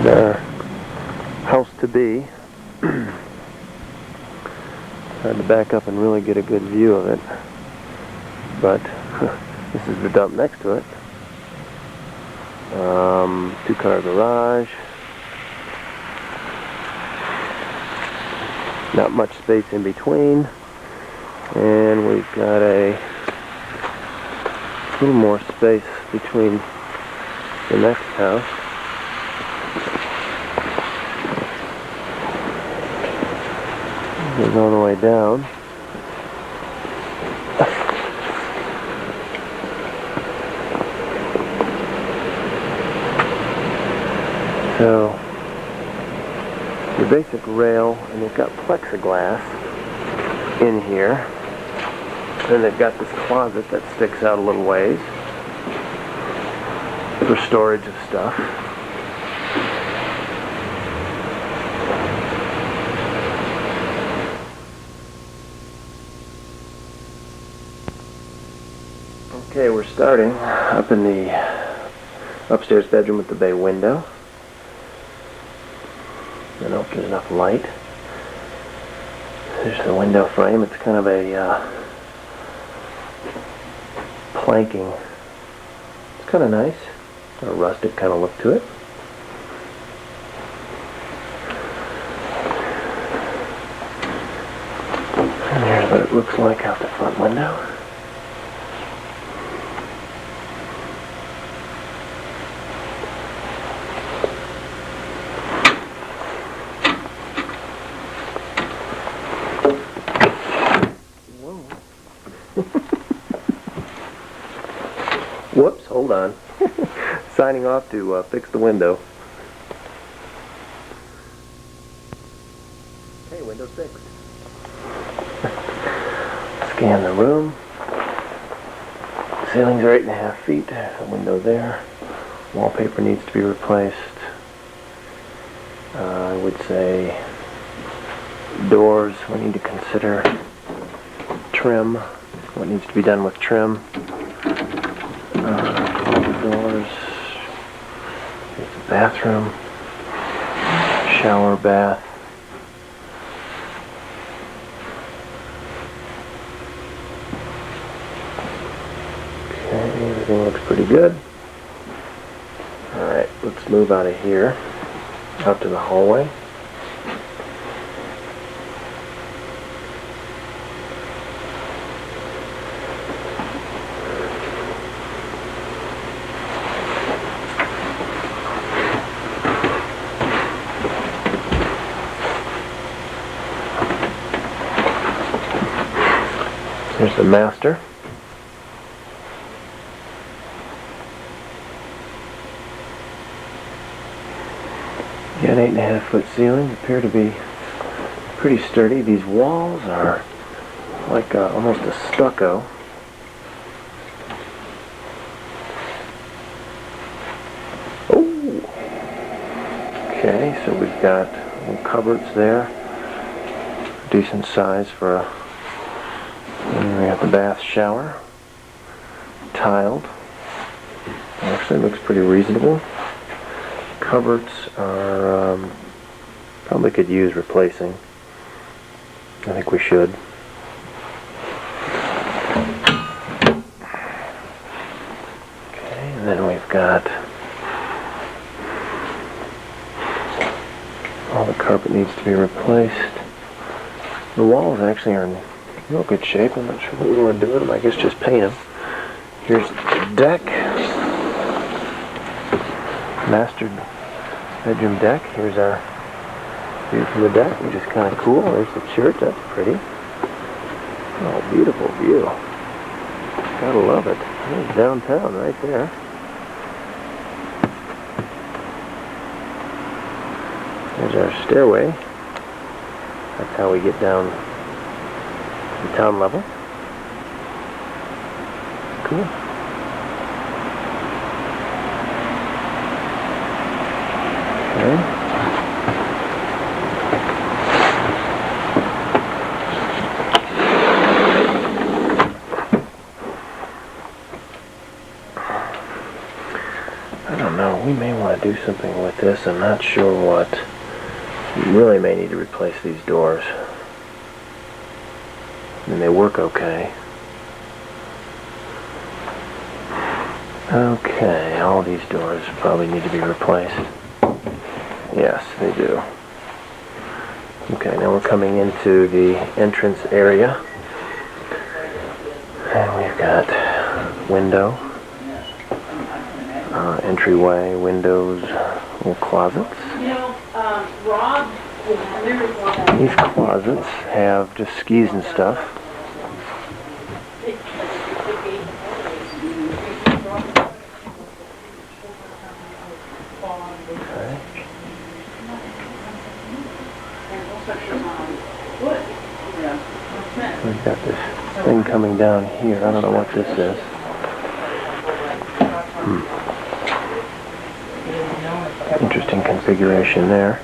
Here's our house to be. Tried to back up and really get a good view of it, but this is the dump next to it. Two-car garage. Not much space in between, and we've got a little more space between the next house. It goes all the way down. So your basic rail, and they've got plexiglass in here, and they've got this closet that sticks out a little ways for storage of stuff. Okay, we're starting up in the upstairs bedroom with the bay window. I don't know if there's enough light. There's the window frame. It's kind of a planking. It's kind of nice. A rustic kind of look to it. And here's what it looks like out the front window. Whoops, hold on. Signing off to fix the window. Okay, window fixed. Scan the room. Ceilings are 8.5 feet. There's a window there. Wallpaper needs to be replaced. I would say doors, we need to consider trim. What needs to be done with trim. Doors. Here's the bathroom. Shower, bath. Okay, everything looks pretty good. Alright, let's move out of here. Out to the hallway. Here's the master. Got 8.5-foot ceilings, appear to be pretty sturdy. These walls are like almost a stucco. Oh! Okay, so we've got little cupboards there. Decent size for a... And we got the bath shower, tiled. Actually looks pretty reasonable. Cupboards are probably could use replacing. I think we should. Okay, and then we've got all the carpet needs to be replaced. The walls actually are in real good shape. I'm not sure what we want to do with them. I guess just paint them. Here's the deck. Master bedroom deck. Here's our view from the deck, which is kind of cool. There's the church. That's pretty. Oh, beautiful view. Gotta love it. There's downtown right there. There's our stairway. That's how we get down the town level. Cool. Okay. I don't know, we may want to do something with this. I'm not sure what. You really may need to replace these doors. I mean, they work okay. Okay, all these doors probably need to be replaced. Yes, they do. Okay, now we're coming into the entrance area. And we've got window, entryway, windows, little closets. You know, Rob, These closets have just skis and stuff. Okay. We've got this thing coming down here. I don't know what this is. Interesting configuration there.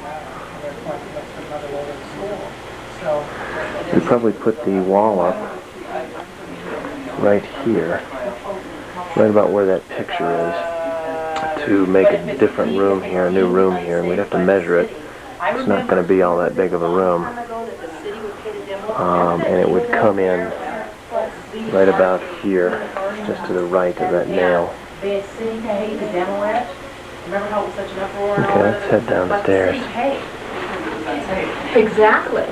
We probably put the wall up right here, right about where that picture is, to make a different room here, a new room here, and we'd have to measure it. It's not going to be all that big of a room, and it would come in right about here, just to the right of that nail. Okay, let's head downstairs. exactly.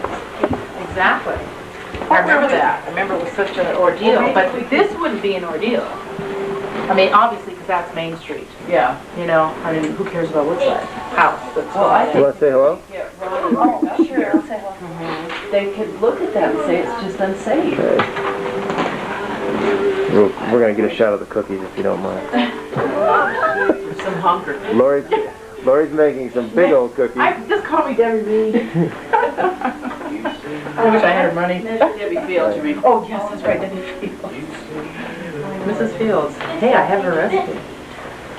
Exactly. I remember that. I remember it was such an ordeal, but this wouldn't be an ordeal. I mean, obviously, because that's Main Street. Yeah. You know, I mean, who cares about Woodside House? That's You want to say hello? Oh, sure, I'll say hello. They could look at that and say it's just unsafe. Okay. We're going to get a shot of the cookies if you don't mind. Some hunger. Lori's making some big old cookies. Just call me Debbie Reed. I wish I had her money. Debbie Fields, you mean? Oh, yes, that's right, Debbie Fields. Mrs. Fields. Hey, I have her recipe.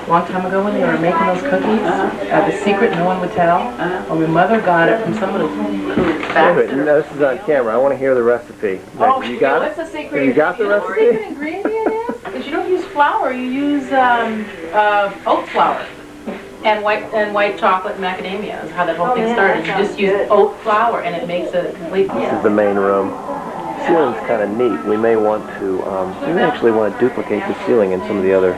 A long time ago when they were making those cookies, the secret no one would tell. Well, my mother got it from someone who faxed her. No, this is on camera. I want to hear the recipe. Oh, you got what's it? the secret? You got the The secret recipe? ingredient is you don't use flour. You use oat flour and white chocolate and macadamia. Is how that whole thing started. You just use oat flour and it makes a complete. This is the main room. The ceiling's kind of neat. We may want to, we may actually want to duplicate the ceiling in some of the other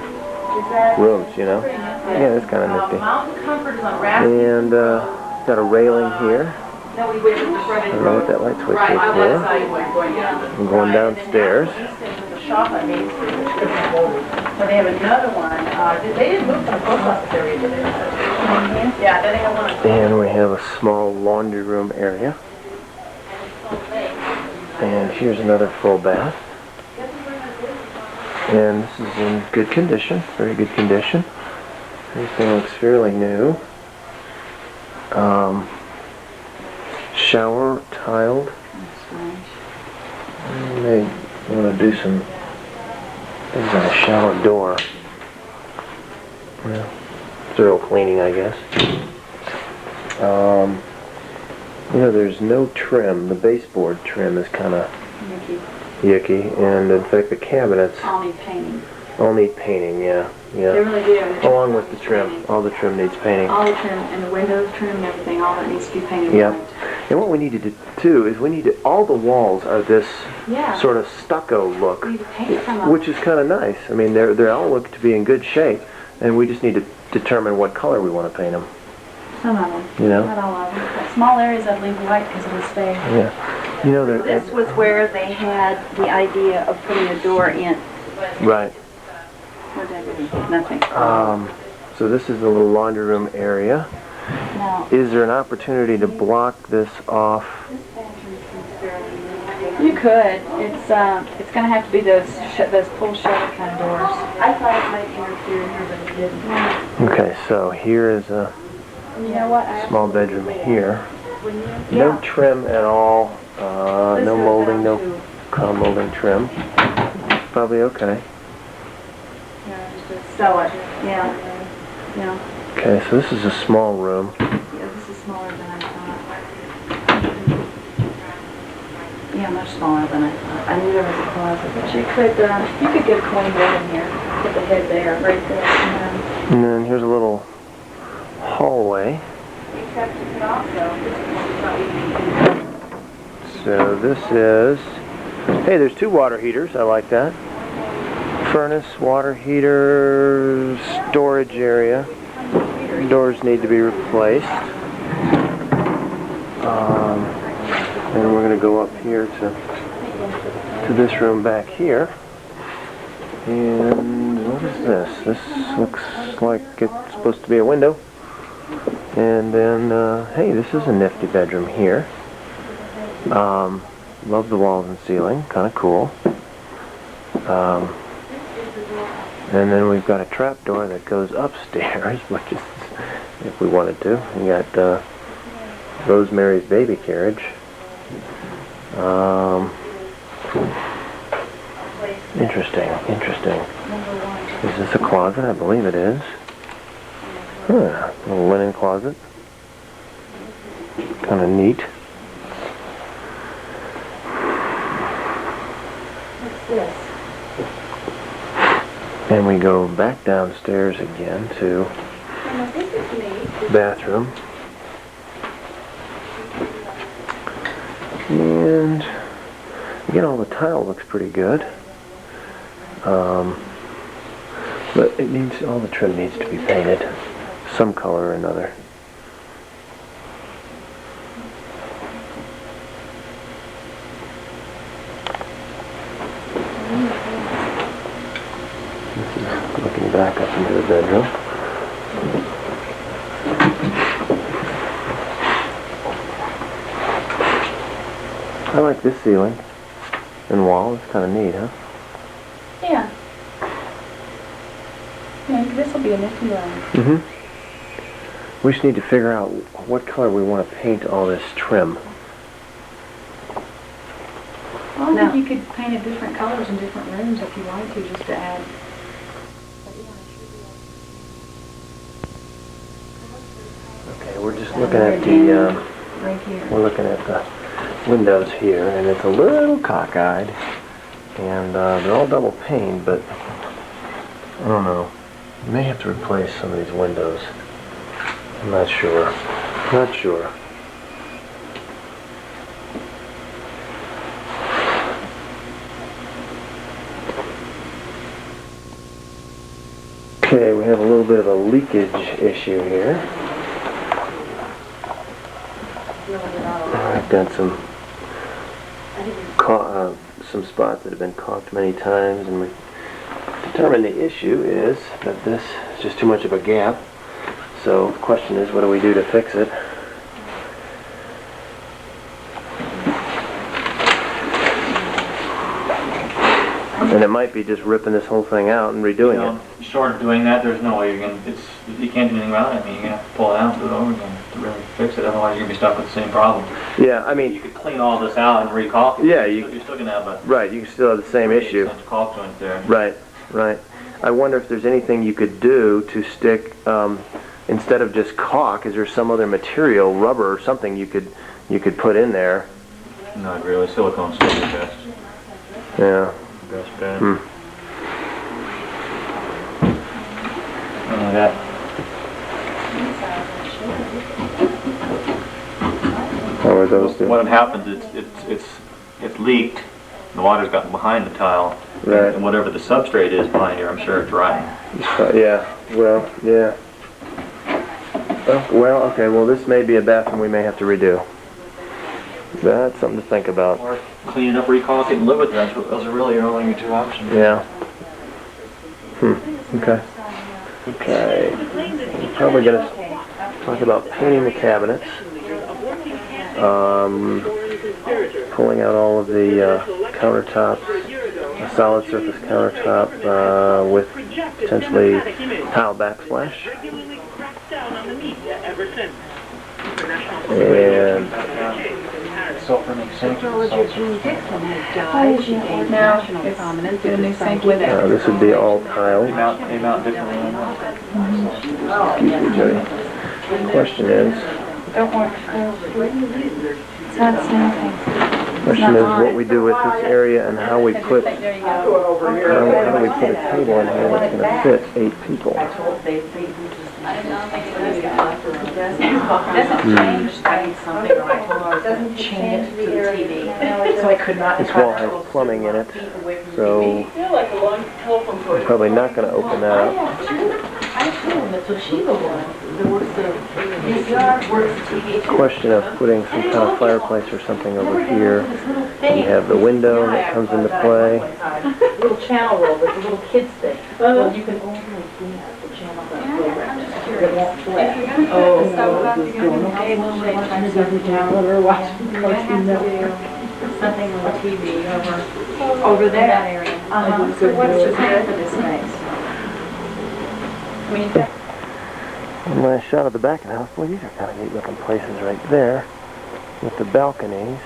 rooms, you know? Yeah, it's kind of nifty. Mountain Comfort is on Rasmussen. And got a railing here. I don't know what that light switch is for. I'm going downstairs. Shop on Main Street. So they have another one. They didn't move from the post office area, did they? Yeah, then they have one. And we have a small laundry room area. And here's another full bath. And this is in good condition, very good condition. Everything looks fairly new. Shower tiled. And they want to do some things on a shower door. Well, thorough cleaning, I guess. You know, there's no trim. The baseboard trim is kind of yucky, and in fact the cabinets all need painting. all need painting, yeah. They really do. Along with the trim. All the trim needs painting. All the trim, and the windows trim and everything, all that needs to be painted. Yeah. white. And what we need to do too is we need to, all the walls are this Yeah. sort of stucco look, We need to paint some of which is kind of nice. I mean, they all look to be in good shape, and we just need to determine what color we want to paint them. Some of them. You know? Not all of them. But small areas I'd leave white because it'll stay. Yeah. You know, This was where they had the idea of putting a door in. right. What did I do? Nothing. So this is the little laundry room area. Now, Is there an opportunity to block this off? you could. It's going to have to be those pull shutter kind of doors. I thought it might interfere here, but it didn't. Okay, so here is a You know what? small bedroom here. No trim at all. No molding, no crown molding trim. Probably okay. Sell it. Yeah. Yeah. Okay, so this is a small room. Yeah, this is smaller than I thought. Yeah, much smaller than I thought. I knew there was a closet, but you could get a coin bed in here. Put the head there, right there. And then here's a little hallway. So this is, hey, there's 2 water heaters. I like that. Furnace, water heater, storage area. Doors need to be replaced. And we're going to go up here to this room back here. And what is this? This looks like it's supposed to be a window. And then, hey, this is a nifty bedroom here. Love the walls and ceiling. Kind of cool. And then we've got a trap door that goes upstairs, which is, if we wanted to. We got Rosemary's baby carriage. Interesting. Is this a closet? I believe it is. Huh, a little linen closet. Kind of neat. What's this? And we go back downstairs again to bathroom. And again, all the tile looks pretty good. But it needs, all the trim needs to be painted some color or another. This is looking back up into the bedroom. I like this ceiling and wall. It's kind of neat, huh? Yeah. Yeah, this will be a nifty room. Mm-hmm. We just need to figure out what color we want to paint all this trim. Well, I think you could paint it different colors in different rooms if you wanted to, just to add. Okay, we're just looking at the Right here. we're looking at the windows here, and it's a little cockeyed, and they're all double pane, but I don't know. You may have to replace some of these windows. I'm not sure. Not sure. Okay, we have a little bit of a leakage issue here. I've got some spots that have been caulked many times, and we determined the issue is that this is just too much of a gap. So the question is, what do we do to fix it? And it might be just ripping this whole thing out and redoing it. Short of doing that, there's no way you can't do anything about it. I mean, you're going to have to pull it out and do it over again to really fix it. Otherwise, you're going to be stuck with the same problem. Yeah, I mean, You could clean all this out and re-caulk it. Yeah, you're still going to have a right, you can still have the same issue. caulk joint there. Right, right. I wonder if there's anything you could do to stick, instead of just caulk, is there some other material, rubber or something you could put in there? Not really. Silicone's still the best. Yeah. Best bet. Hmm. That. How are those two? What happens is it's leaked. The water's gotten behind the tile. Right. And whatever the substrate is behind here, I'm sure it's right. Yeah, well, yeah. Oh, well, okay, well this may be a bathroom we may have to redo. That's something to think about. Or clean it up, re-caulk it, and live with it. Those are really your only 2 options. Yeah. Okay. Okay. We're probably going to talk about painting the cabinets. Pulling out all of the countertops, a solid surface countertop with potentially tile backsplash. And this would be all tile. They mount differently. Excuse me, Jody. The question is, what we do with this area and how we put how do we put a table in here that's going to fit 8 people. Doesn't change something, or I told her to change it to the TV. So I could not. This wall has plumbing in it, so I'm probably not going to open that up. The Toshiba one, there was the Question of putting some kind of fireplace or something over here. You have the window that comes into play. little channel roll, but the little kids thing. Well, you can only get the channel that program. It won't play. Oh, okay, well, we're watching the channel, we're watching Cartoon Network. Something on the TV over there. That area. So what's the plan for this space? I mean, And my shot of the back of the house, boy, these are kind of neat looking places right there with the balconies.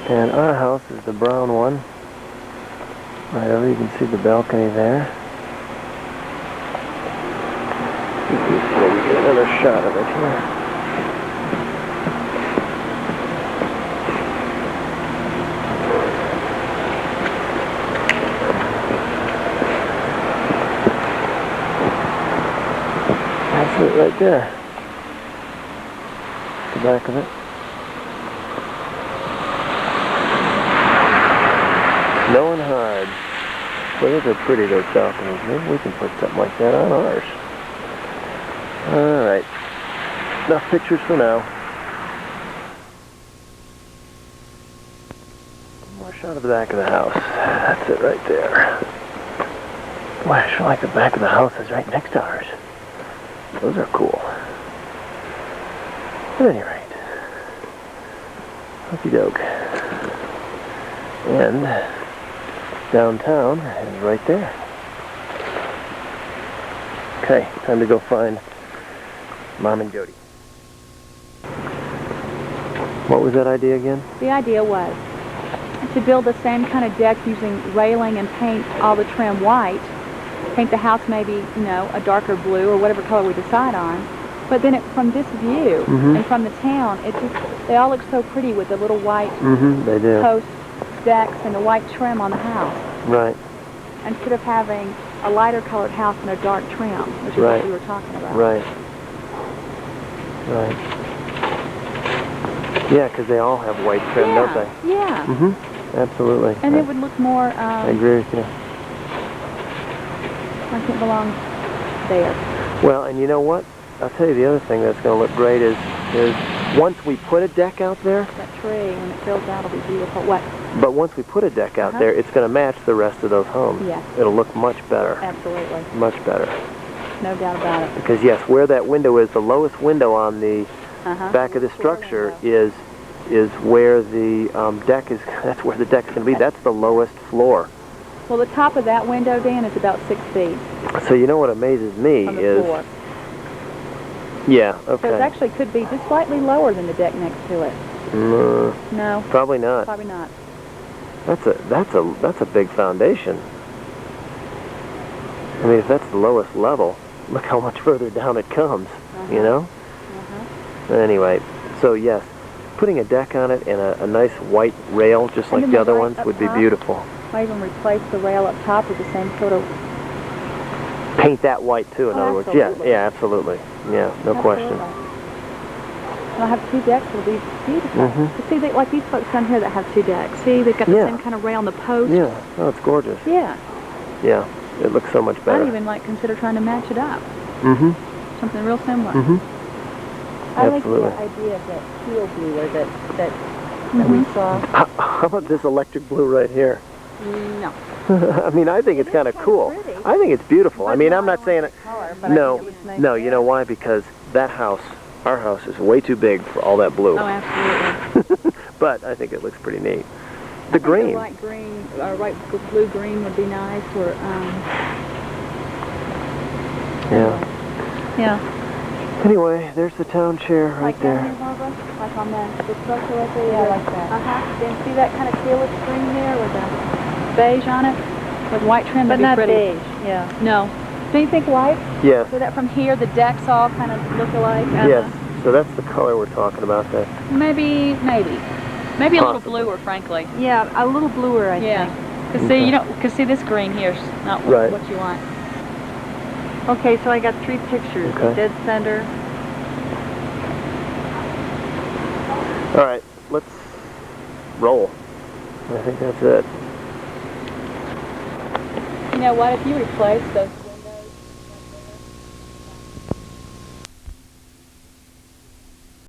And our house is the brown one. Right over, you can see the balcony there. Maybe get another shot of it here. That's it right there. The back of it. Snowing hard. Well, those are pretty, those balconies. Maybe we can put something like that on ours. Alright. Enough pictures for now. One more shot of the back of the house. That's it right there. Boy, I sure like the back of the house is right next to ours. Those are cool. At any rate. Okey doke. And downtown is right there. Okay, time to go find Mom and Jody. What was that idea again? The idea was to build the same kind of deck using railing and paint all the trim white. Paint the house maybe, you know, a darker blue or whatever color we decide on. But then from this view and from the town, it just, they all look so pretty with the little white They do. post decks and the white trim on the house. Right. Instead of having a lighter colored house and a dark trim, which is what we were talking about. Right. Right. Yeah, because they all have white trim, don't they? Yeah. Absolutely. And it would look more, I agree with you. like it belongs there. Well, and you know what? I'll tell you the other thing that's going to look great is once we put a deck out there. That tree, when it fills out, it'll be beautiful. What? But once we put a deck out there, it's going to match the rest of those homes. Yes. It'll look much better. Absolutely. Much better. No doubt about it. Because yes, where that window is, the lowest window on the back of the structure is where the deck is. That's where the deck's going to be. That's the lowest floor. Well, the top of that window, Dan, is about 6 feet So you know what amazes me from the is. floor. Yeah. So it Okay. actually could be just slightly lower than the deck next to it. No. Probably not. Probably not. That's a big foundation. I mean, if that's the lowest level, look how much further down it comes. You know. Anyway, so yes, putting a deck on it and a nice white rail, just like then the the other light ones, up would be top? beautiful. Might even replace the rail up top with the same sort of... Paint that white too, in other words. Yeah, absolutely. yeah, absolutely. Yeah, no question. And I'll have 2 decks. It'll be beautiful. But see, like these folks down here that have 2 decks. See, they've got the same kind of rail on the post. Yeah, oh, it's gorgeous. Yeah. Yeah, it looks so much better. I'd even consider trying to match it up. Something real similar. I like the Absolutely. idea of that teal blue that we saw. How about this electric blue right here? No. I mean, I think it's kind of cool. pretty. I think it's beautiful. I mean, I'm not saying it. Color, but I No, think it was nice no. You know why? Because that house, our house, is way too big for all that blue. Oh, absolutely. But I think it looks pretty neat. I The think green. light green, or light blue green would be nice, or yeah. Anyway, there's the town chair right Like there. that, Barbara? Like on the structure right there? Yeah, like that. Then see that kind of tealish green there with a beige on it? With white trim, But that'd not be pretty. beige, yeah. No. Do you think white? Yes. So that from here, the decks all kind of look alike? Yes. So that's the color we're talking about there. Maybe a little Possibly. bluer, frankly. Yeah, a little bluer, I Yeah. think. Cause see, you know, cause see this green here's not Right. what you want. Okay, so I got 3 pictures. Okay. Dead center. All right, let's roll. I think that's it. You know what? If you replace those